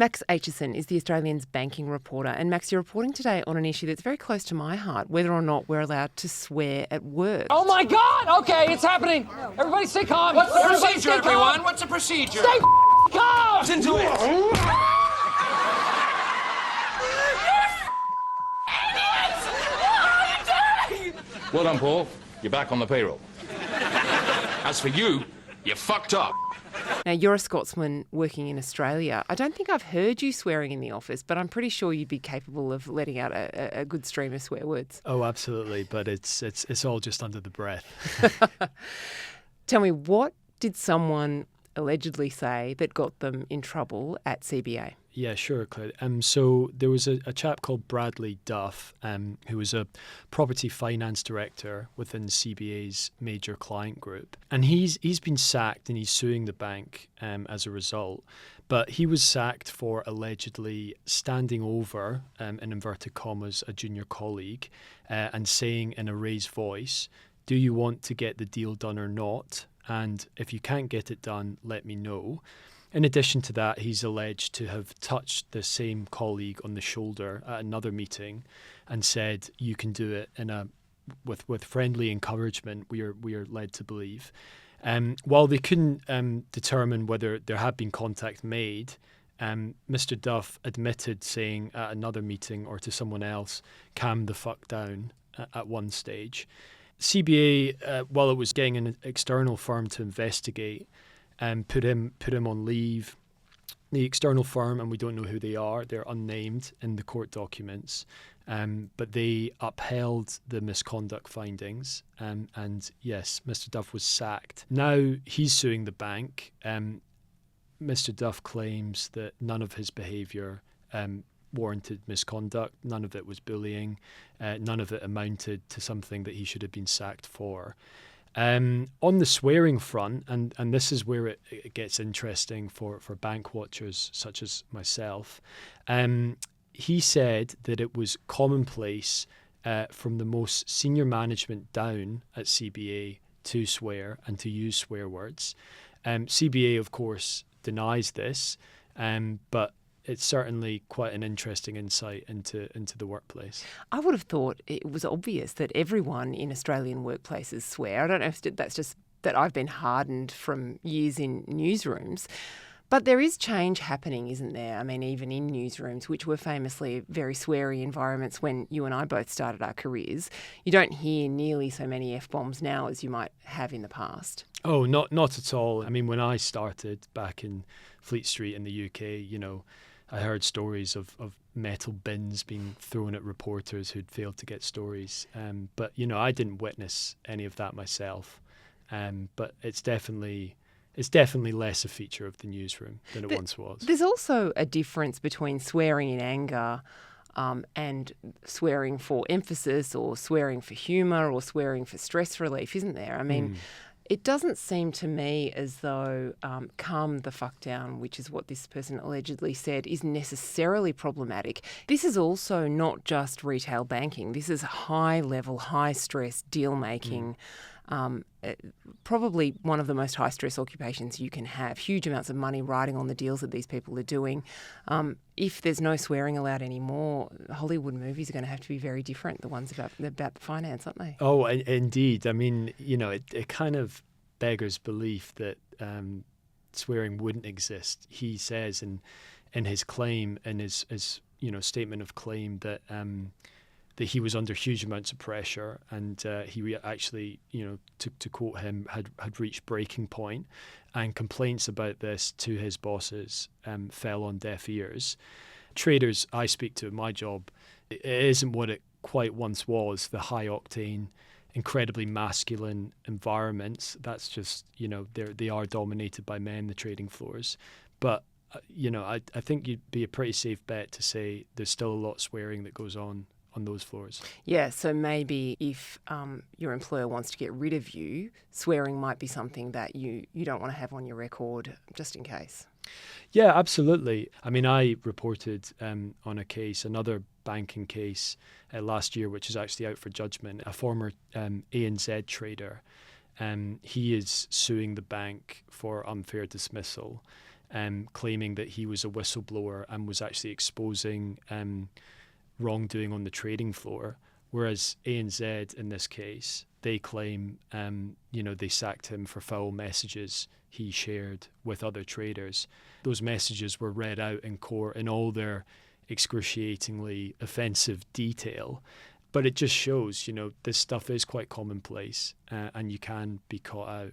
Max Aitchison is the Australian's banking reporter. And Max, you're reporting today on an issue that's very close to my heart, whether or not we're allowed to swear at work. Oh my God! Okay, it's happening. Everybody stay calm. What's the Everybody procedure, stay everyone? calm. What's the procedure? Stay calm! Listen to it. Well done, Paul. You're back on the payroll. As for you, you fucked up. Now, you're a Scotsman working in Australia. I don't think I've heard you swearing in the office, but I'm pretty sure you'd be capable of letting out a good stream of swear words. Oh, absolutely. But it's all just under the breath. Tell me, what did someone allegedly say that got them in trouble at CBA? Yeah, sure, Claire. So there was a chap called Bradley Duff, who was a property finance director within CBA's major client group. And he's been sacked and he's suing the bank as a result. But he was sacked for allegedly standing over, in inverted commas, a junior colleague and saying in a raised voice, "Do you want to get the deal done or not? And if you can't get it done, let me know." In addition to that, he's alleged to have touched the same colleague on the shoulder at another meeting and said, "You can do it," with friendly encouragement, we are led to believe. While they couldn't determine whether there had been contact made, Mr. Duff admitted saying at another meeting or to someone else, "Calm the fuck down," at one stage. CBA, while it was getting an external firm to investigate, put him on leave. The external firm, and we don't know who they are, they're unnamed in the court documents, but they upheld the misconduct findings, and yes, Mr. Duff was sacked. Now he's suing the bank. Mr. Duff claims that none of his behaviour warranted misconduct, none of it was bullying, none of it amounted to something that he should have been sacked for. On the swearing front, and this is where it gets interesting for bank watchers such as myself, he said that it was commonplace from the most senior management down at CBA to swear and to use swear words. CBA, of course, denies this, but it's certainly quite an interesting insight into the workplace. I would have thought it was obvious that everyone in Australian workplaces swear. I don't know if that's just that I've been hardened from years in newsrooms. But there is change happening, isn't there? I mean, even in newsrooms, which were famously very sweary environments when you and I both started our careers, you don't hear nearly so many F-bombs now as you might have in the past. Oh, not at all. I mean, when I started back in Fleet Street in the UK, I heard stories of metal bins being thrown at reporters who'd failed to get stories. But I didn't witness any of that myself. But it's definitely less a feature of the newsroom than it once was. There's also a difference between swearing in anger and swearing for emphasis or swearing for humour or swearing for stress relief, isn't there? I mean, it doesn't seem to me as though calm the fuck down, which is what this person allegedly said, is necessarily problematic. This is also not just retail banking. This is high-level, high-stress deal-making. Probably one of the most high-stress occupations you can have. Huge amounts of money riding on the deals that these people are doing. If there's no swearing allowed anymore, Hollywood movies are going to have to be very different, the ones about the finance, aren't they? Oh, indeed. I mean, it kind of beggars belief that swearing wouldn't exist. He says in his claim, in his statement of claim that he was under huge amounts of pressure, and he actually, to quote him, had reached breaking point, and complaints about this to his bosses fell on deaf ears. Traders I speak to in my job, it isn't what it quite once was, the high octane, incredibly masculine environments. That's just, they are dominated by men, the trading floors. But, I think you'd be a pretty safe bet to say there's still a lot of swearing that goes on those floors. Yeah, so maybe if your employer wants to get rid of you, swearing might be something that you don't want to have on your record just in case. Yeah, absolutely. I mean, I reported on another banking case last year, which is actually out for judgment, a former ANZ trader. He is suing the bank for unfair dismissal. claiming that he was a whistleblower and was actually exposing wrongdoing on the trading floor. Whereas ANZ, in this case, they claim, they sacked him for foul messages he shared with other traders. Those messages were read out in court in all their excruciatingly offensive detail. But it just shows, this stuff is quite commonplace, and you can be caught out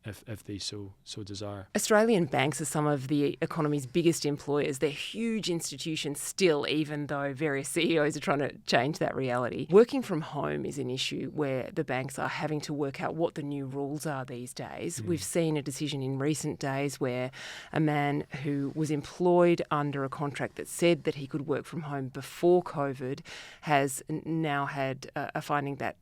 if they so desire. Australian banks are some of the economy's biggest employers. They're huge institutions still, even though various CEOs are trying to change that reality. Working from home is an issue where the banks are having to work out what the new rules are these days. We've seen a decision in recent days where a man who was employed under a contract that said that he could work from home before COVID has now had a finding that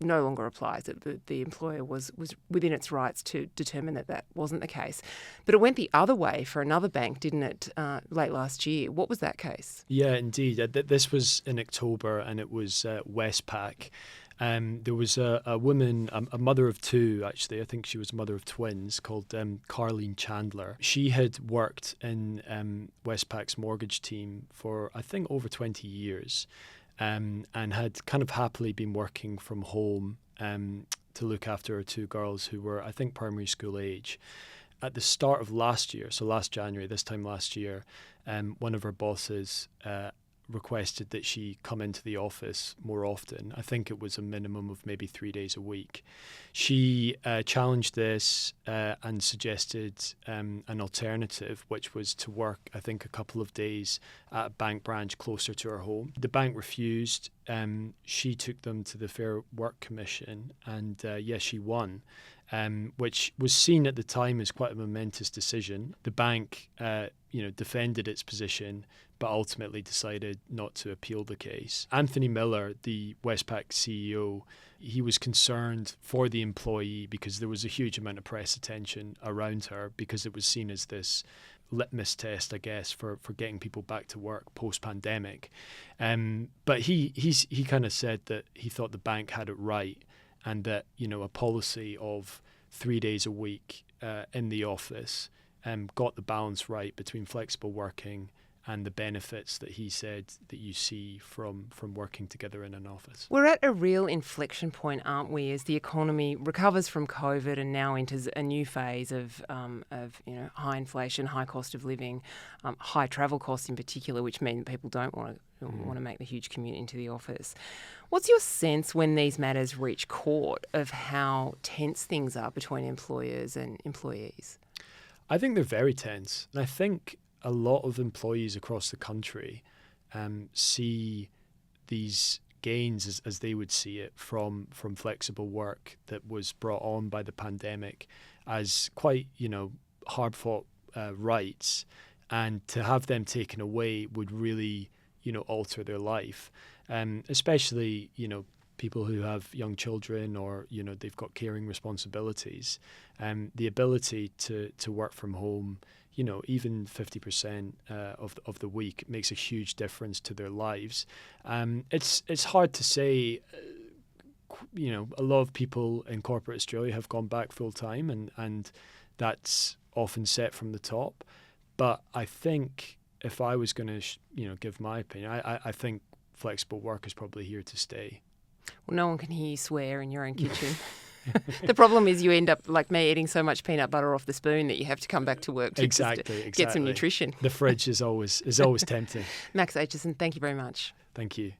no longer applies, that the employer was within its rights to determine that wasn't the case. But it went the other way for another bank, didn't it, late last year? What was that case? Yeah, indeed. This was in October, and it was Westpac. There was a woman, a mother of two, actually. I think she was a mother of twins, called Carleen Chandler. She had worked in Westpac's mortgage team for, I think, over 20 years, and had kind of happily been working from home to look after her two girls who were, I think, primary school age. At the start of last year, so last January, this time last year, one of her bosses requested that she come into the office more often. I think it was a minimum of maybe 3 days a week. She challenged this and suggested an alternative, which was to work, I think, a couple of days at a bank branch closer to her home. The bank refused. She took them to the Fair Work Commission, and she won, which was seen at the time as quite a momentous decision. The bank, defended its position, but ultimately decided not to appeal the case. Anthony Miller, the Westpac CEO, he was concerned for the employee because there was a huge amount of press attention around her, because it was seen as this litmus test, I guess, for getting people back to work post-pandemic. But he kind of said that he thought the bank had it right, and that, a policy of 3 days a week in the office got the balance right between flexible working and the benefits that he said that you see from working together in an office. We're at a real inflection point, aren't we, as the economy recovers from COVID and now enters a new phase of high inflation, high cost of living, high travel costs in particular, which mean that people don't want to make the huge commute into the office. What's your sense when these matters reach court of how tense things are between employers and employees? I think they're very tense. And I think a lot of employees across the country see these gains, as they would see it, from flexible work that was brought on by the pandemic as quite, hard-fought rights. And to have them taken away would really, alter their life. Especially, people who have young children, or, they've got caring responsibilities. The ability to work from home, even 50% of the week makes a huge difference to their lives. It's hard to say. A lot of people in corporate Australia have gone back full time, and that's often set from the top. But I think if I was going to, give my opinion, I think flexible work is probably here to stay. Well, no one can hear you swear in your own kitchen. The problem is you end up, like me, eating so much peanut butter off the spoon that you have to come back to work to exactly. get some nutrition. The fridge is always tempting. Max Aitchison, thank you very much. Thank you.